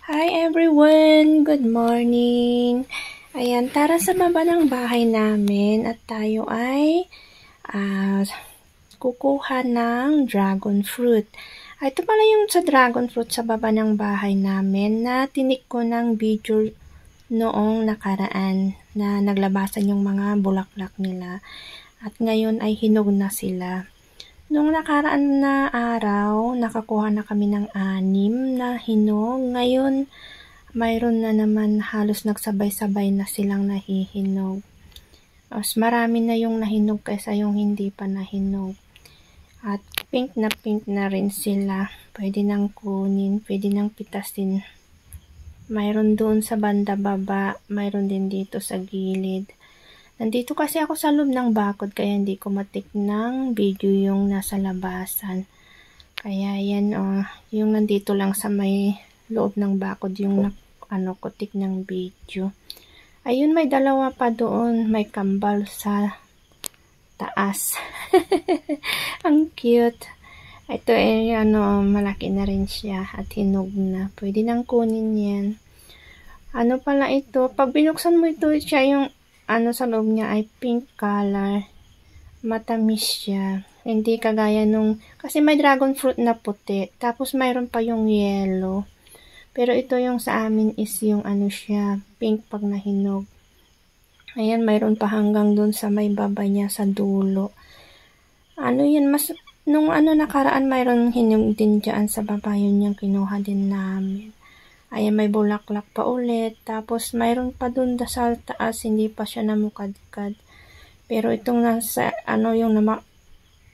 Hi everyone! Good morning! Ayan, tara sa baba ng bahay namin at tayo ay kukuha ng dragon fruit. Ito pala yung sa dragon fruit sa baba ng bahay namin na tinik ko ng video noong nakaraan na naglabasan yung mga bulaklak nila at ngayon ay hinog na sila. Nung nakaraan na araw, nakakuha na kami ng 6 na hinog. Ngayon, mayroon na naman halos nagsabay-sabay na silang nahihinog. Mas marami na yung nahinog kaysa yung hindi pa nahinog. At pink na rin sila. Pwede nang kunin, pwede nang pitasin. Mayroon doon sa banda baba, mayroon din dito sa gilid. Nandito kasi ako sa loob ng bakod kaya hindi ko matik ng video yung nasa labasan. Kaya yan yung nandito lang sa may loob ng bakod yung kutik ng video. Ayun, may dalawa pa doon, may kambal sa taas. Ang cute. Ito ay malaki na rin siya at hinog na. Pwede nang kunin yan. Ano pala ito? Pag binuksan mo ito, siya yung sa loob niya ay pink color. Matamis siya. Hindi kagaya nung, kasi may dragon fruit na puti. Tapos mayroon pa yung yellow. Pero ito yung sa amin is yung siya, pink pag nahinog. Ayan, mayroon pa hanggang dun sa may baba niya sa dulo. Yan, nung nakaraan mayroon hinog din dyan sa baba, yun yung kinuha din namin. Ayan, may bulaklak pa ulit. Tapos, mayroon pa dun sa taas, hindi pa siya namukadkad. Pero itong nasa,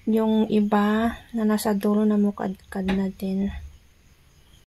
yung iba na nasa dulo namukadkad na din.